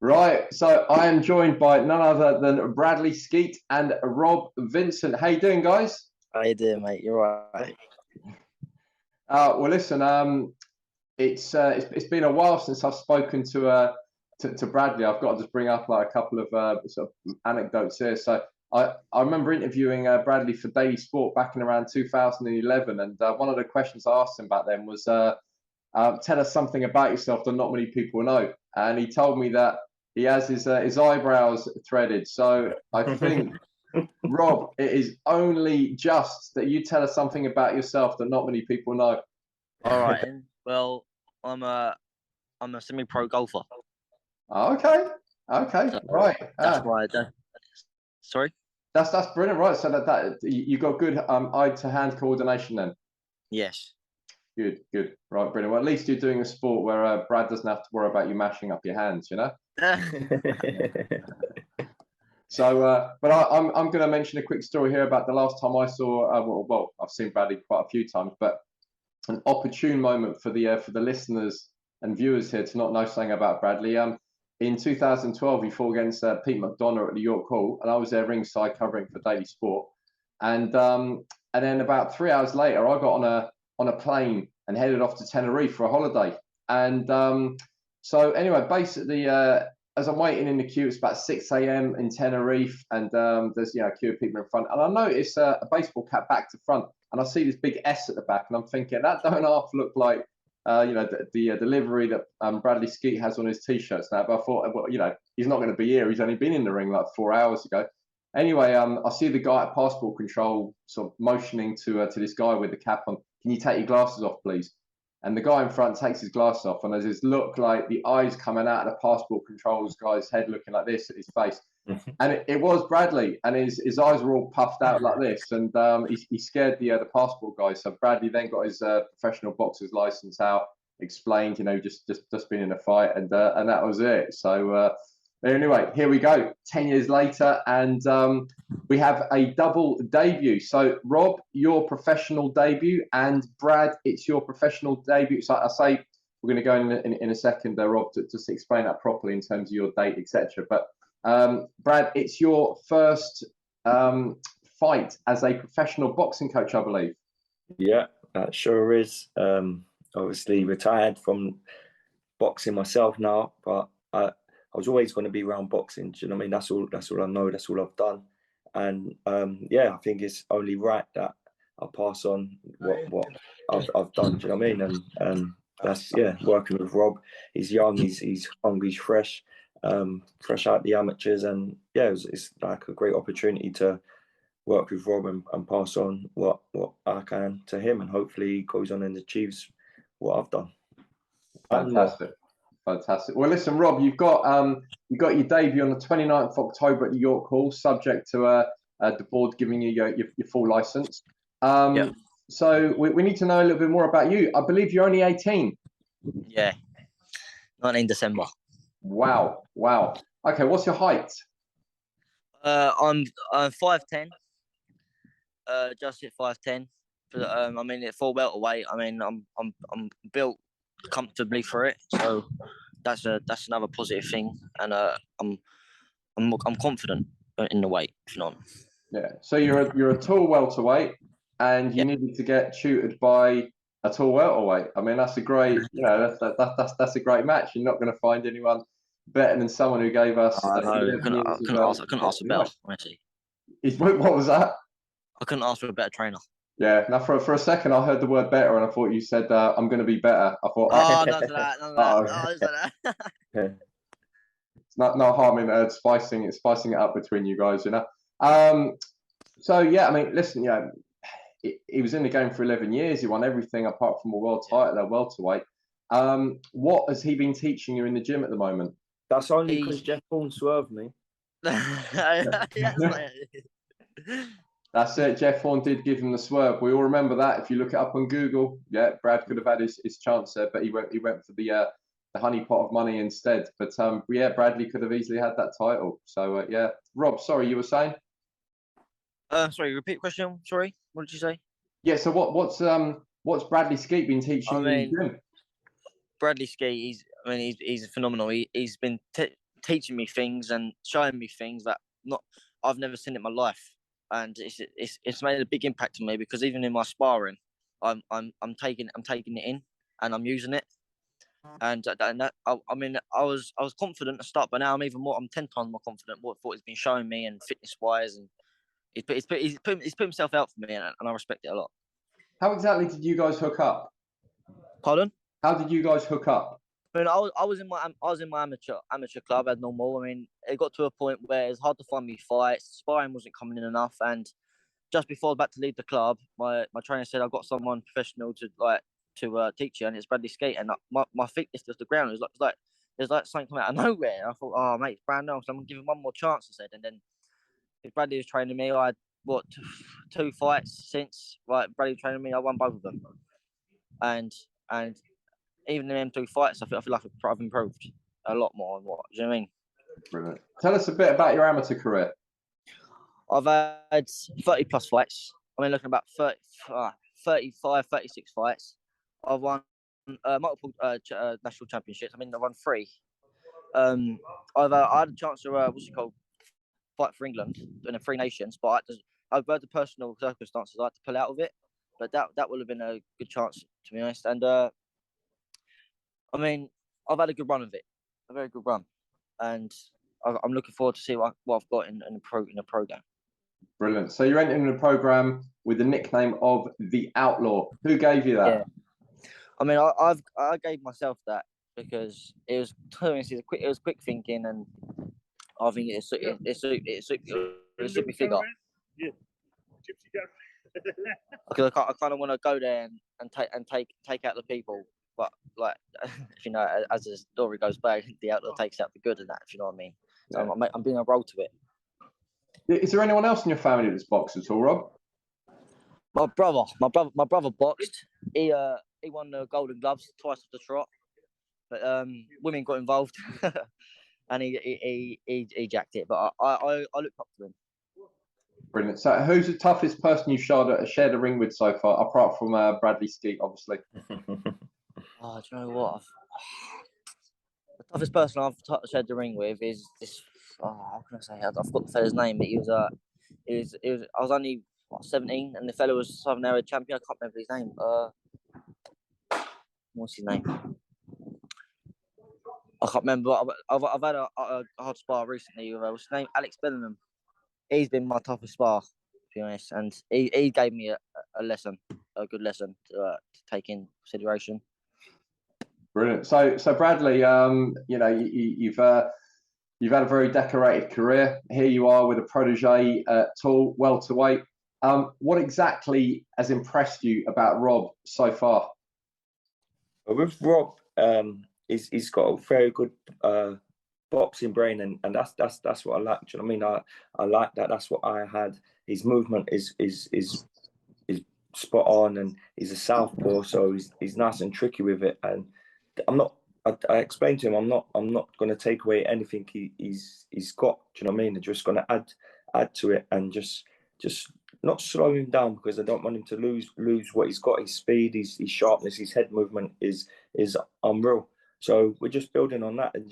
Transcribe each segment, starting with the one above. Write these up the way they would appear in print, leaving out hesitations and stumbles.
Right, so I am joined by none other than Bradley Skeete and Rob Vincent. How you doing, guys? How you doing, mate? You're right. Well, listen, it's been a while since I've spoken to Bradley. I've got to just bring up like a couple of sort of anecdotes here. So I remember interviewing Bradley for Daily Sport back in around 2011, and one of the questions I asked him back then was, "Tell us something about yourself that not many people know." And he told me that he has his eyebrows threaded. So I think, Rob, it is only just that you tell us something about yourself that not many people know. All right. Well, I'm a semi-pro golfer. Oh, okay, So right. that's why. Sorry. That's brilliant, right? So that you got good eye to hand coordination then. Yes. Good, right, brilliant. Well, at least you're doing a sport where Brad doesn't have to worry about you mashing up your hands, you know. So, but I'm going to mention a quick story here about the last time I saw. Well, I've seen Bradley quite a few times, but an opportune moment for the listeners and viewers here to not know something about Bradley. In 2012, he fought against Pete McDonough at the York Hall, and I was there ringside covering for Daily Sport. And then about 3 hours later, I got on a plane and headed off to Tenerife for a holiday. And so anyway, basically, as I'm waiting in the queue, it's about 6 a.m. in Tenerife, and there's a queue of people in front, and I notice a baseball cap back to front, and I see this big S at the back, and I'm thinking that don't half look like the delivery that Bradley Skeete has on his t-shirts now. But I thought, well, he's not going to be here. He's only been in the ring like 4 hours ago. Anyway, I see the guy at passport control sort of motioning to this guy with the cap on. Can you take your glasses off, please? And the guy in front takes his glasses off, and there's this look like the eyes coming out of the passport controls guy's head, looking like this at his face. And it was Bradley, and his eyes were all puffed out like this, and he scared the passport guy. So Bradley then got his professional boxer's license out, explained, just been in a fight, and that was it. So anyway, here we go, 10 years later, and we have a double debut. So Rob, your professional debut, and Brad, it's your professional debut. So I say we're going to go in a second there, Rob, to just explain that properly in terms of your date, etc. But Brad, it's your first fight as a professional boxing coach, I believe. Yeah, that sure is. Obviously retired from boxing myself now, but I was always going to be around boxing. Do you know what I mean? That's all I know. That's all I've done. And I think it's only right that I pass on what I've done. Do you know what I mean? And that's working with Rob. He's young. He's hungry. He's fresh. Fresh out the amateurs, and it's like a great opportunity to work with Rob and pass on what I can to him, and hopefully he goes on and achieves what I've done. Fantastic. Well, listen, Rob, you've got your debut on the 29th of October at the York Hall, subject to the board giving you your full license. So we need to know a little bit more about you. I believe you're only 18. Yeah, 19 December. Wow. Okay, what's your height? I'm 5'10". Just hit 5'10". But I mean, at full welterweight, I mean, I'm built comfortably for it, so that's another positive thing, and I'm confident in the weight, if not. Yeah. So you're a tall welterweight, and you needed to get tutored by a tall welterweight. I mean, that's a great, that's a great match. You're not going to find anyone better than someone who gave us. I couldn't ask for better, honestly. What was that? I couldn't ask for a better trainer. Yeah. Now, for a second, I heard the word better, and I thought you said I'm going to be better. I thought, that's that. It's no harm in spicing it up between you guys, So I mean, listen, he was in the game for 11 years. He won everything apart from a world title at welterweight. What has he been teaching you in the gym at the moment? That's only because Jeff Horn swerved me. That's it. Jeff Horn did give him the swerve. We all remember that. If you look it up on Google, Brad could have had his chance there, but he went for the honey pot of money instead. But Bradley could have easily had that title. So Rob, sorry, you were saying? Sorry, repeat the question. Sorry, what did you say? Yeah. So what's Bradley Skeete been teaching you in the gym? Bradley Skeete, he's phenomenal. He's been teaching me things and showing me things that I've never seen in my life, and it's made a big impact on me, because even in my sparring, I'm taking it in and I'm using it, and that, I mean I was confident to start, but now I'm 10 times more confident what he's been showing me, and fitness wise, and he's put himself out for me, and I respect it a lot. How exactly did you guys hook up? Pardon? How did you guys hook up? I mean, I was in my amateur club as normal. I mean, it got to a point where it's hard to find me fights. Sparring wasn't coming in enough, and just before I was about to leave the club, my trainer said, "I've got someone professional to teach you, and it's Bradley Skeete." And my feet lifted off the ground. It was like there's like something coming out of nowhere. And I thought, "Oh mate, it's Brandon, so I'm gonna give him one more chance." I said, and then if Bradley was training me, I had two fights since. Right, Bradley training me, I won both of them, and even in them 2 fights, I feel like I've improved a lot more. Do you know what I mean? Brilliant. Tell us a bit about your amateur career. I've had 30 plus fights. I mean, looking about 35, 36 fights. I've won multiple national championships. I mean, I've won 3. I had a chance to fight for England in the 3 nations, but I've had the personal circumstances. I had to pull out of it, but that would have been a good chance, to be honest. And I mean, I've had a good run of it, a very good run, and I'm looking forward to see what I've got in the program. Brilliant. So you're entering the program with the nickname of the Outlaw. Who gave you that? Yeah. I mean, I gave myself that because it was quick thinking, and I think it suited me figure. Yeah. Because I kind of want to go there and take out the people, but like you know, as the story goes back, the Outlaw takes out the good and that. If you know what I mean. So yeah. I'm being a role to it. Is there anyone else in your family that's boxed at all, Rob? My brother boxed. He won the Golden Gloves twice off the trot, but women got involved, and he jacked it. But I looked up to him. Brilliant. So, who's the toughest person you've shared a ring with so far, apart from Bradley Skeete, obviously? Oh, do you know what? The toughest person I've shared the ring with is this. Oh, how can I say? I've got the fella's name, but he was. I was only 17, and the fella was Southern Area champion. I can't remember his name. What's his name? I can't remember. I've had a hard spar recently with what's his name? Alex Bellingham. He's been my toughest spar, to be honest, and he gave me a lesson, a good lesson to take in consideration. Brilliant. So Bradley, you know, you've had a very decorated career. Here you are with a protege, tall, welterweight. What exactly has impressed you about Rob so far? With Rob, he's got a very good boxing brain, and that's what I like. Do you know what I mean? I like that. That's what I had. His movement is spot on, and he's a southpaw, so he's nice and tricky with it. And I explained to him, I'm not going to take away anything he's got. Do you know what I mean? I'm just going to add to it, and just not slow him down, because I don't want him to lose what he's got. His speed, his sharpness, his head movement is unreal. So we're just building on that, and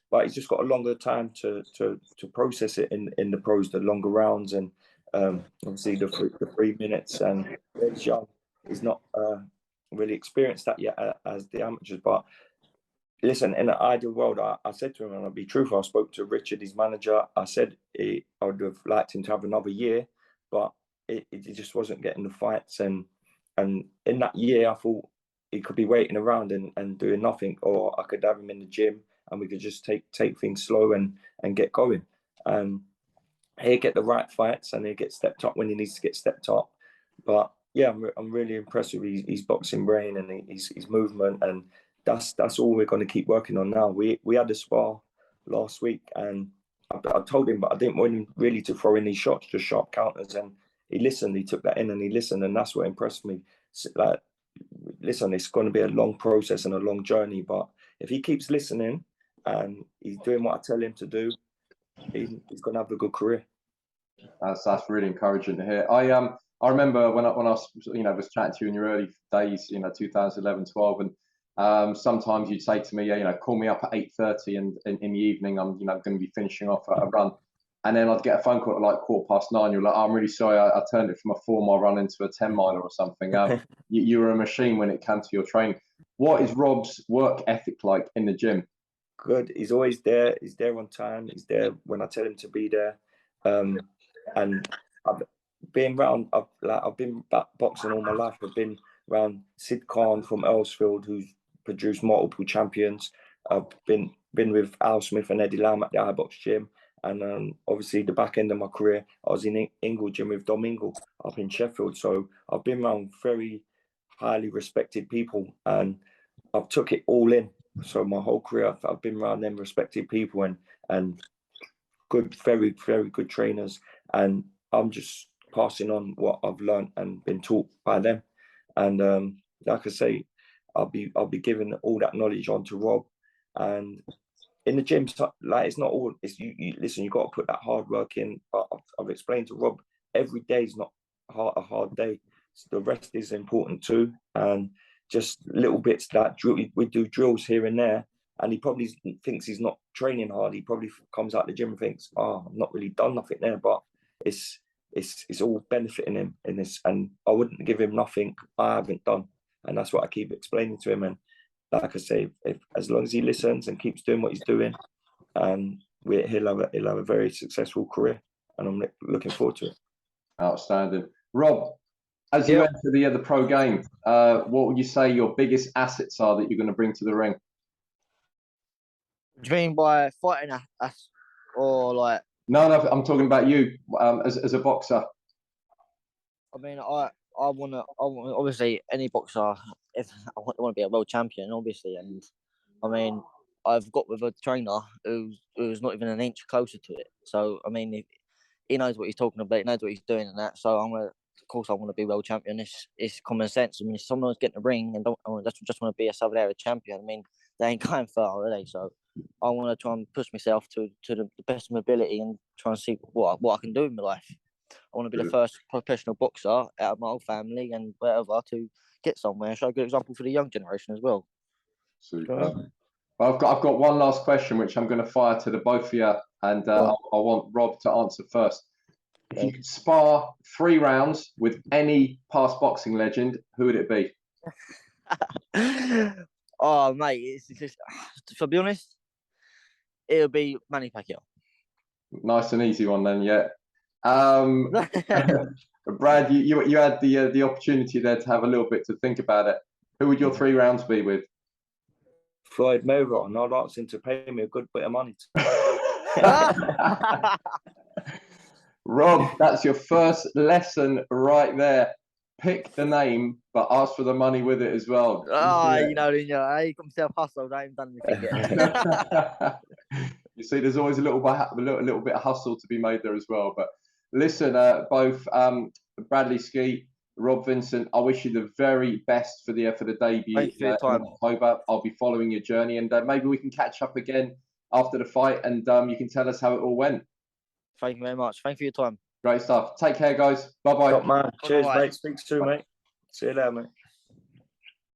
but he's just got a longer time to process it in the pros, the longer rounds, and obviously the 3 minutes. And he's young, he's not really experienced that yet as the amateurs. But listen, in an ideal world, I said to him, and I'll be truthful, I spoke to Richard, his manager. I said I would have liked him to have another year, but it just wasn't getting the fights. And in that year, I thought he could be waiting around and doing nothing, or I could have him in the gym and we could just take things slow and get going. He'll get the right fights, and he'll get stepped up when he needs to get stepped up. But yeah, I'm really impressed with his boxing brain and his movement, and that's all we're going to keep working on now. We had a spar last week, and I told him, but I didn't want him really to throw in these shots, just sharp counters, and he listened. He took that in and he listened, and that's what impressed me. Like, listen, it's going to be a long process and a long journey, but if he keeps listening and he's doing what I tell him to do, he's going to have a good career. That's really encouraging to hear. I remember when I was, was chatting to you in your early days, 2011, 12, and Sometimes you'd say to me, yeah, you know, call me up at 8:30 and in the evening I'm, you know, going to be finishing off a run. And then I'd get a phone call at like 9:15. You're like, oh, I'm really sorry, I turned it from a 4-mile run into a 10-miler or something. You were a machine when it came to your training. What is Rob's work ethic like in the gym? Good. He's always there. He's there on time. He's there when I tell him to be there. And I've been around. I've been boxing all my life. I've been around Sid Khan from Earlsfield, who's produced multiple champions. I've been with Al Smith and Eddie Lamb at the iBox gym. And obviously, the back end of my career, I was in Ingle Gym with Dom Ingle up in Sheffield. So I've been around very highly respected people, and I've took it all in. So my whole career, I've been around them respected people and good, very, very good trainers. And I'm just passing on what I've learned and been taught by them. And like I say, I'll be giving all that knowledge on to Rob. And in the gym, like, it's not all. It's you listen. You got to put that hard work in. But I've explained to Rob, every day is not a hard day. So the rest is important too, and just little bits that we do drills here and there. And he probably thinks he's not training hard. He probably comes out the gym and thinks, "Oh, I've not really done nothing there." But it's all benefiting him in this. And I wouldn't give him nothing I haven't done. And that's what I keep explaining to him. And like I say, as long as he listens and keeps doing what he's doing, he'll have a very successful career, and I'm looking forward to it. Outstanding, Rob. As you enter the pro game, what would you say your biggest assets are that you're going to bring to the ring? Do you mean by fighting us, or like? No, I'm talking about you as a boxer. I mean, I want obviously any boxer. If I want to be a world champion, obviously, and I mean, I've got with a trainer who's not even an inch closer to it. So I mean, he knows what he's talking about, he knows what he's doing, and that. So of course, I want to be world champion. It's common sense. I mean, if someone's getting a ring and just want to be a Southern area champion, I mean, they ain't going far, are they? So I want to try and push myself to the best of my ability and try and see what I can do in my life. I want to be the first professional boxer out of my whole family and whatever to get somewhere. Show a good example for the young generation as well. Super. Well, I've got one last question, which I'm going to fire to the both of you, and I want Rob to answer first. If you could spar 3 rounds with any past boxing legend, who would it be? Oh, mate, it's just, to be honest, it would be Manny Pacquiao. Nice and easy one then, yeah. Brad, you had the opportunity there to have a little bit to think about it. Who would your 3 rounds be with? Floyd Mayweather, and I'd ask him to pay me a good bit of money. Rob, that's your first lesson right there. Pick the name, but ask for the money with it as well. Oh, he got himself hustled. I haven't done anything yet. You see, there's always a little bit of hustle to be made there as well. But listen, both Bradley Skeete, Rob Vincent, I wish you the very best for the debut in October. I'll be following your journey, and maybe we can catch up again after the fight, and you can tell us how it all went. Thank you very much. Thank you for your time. Great stuff. Take care, guys. Bye-bye. Man. Cheers, mate. Speak soon, mate. See you later, mate.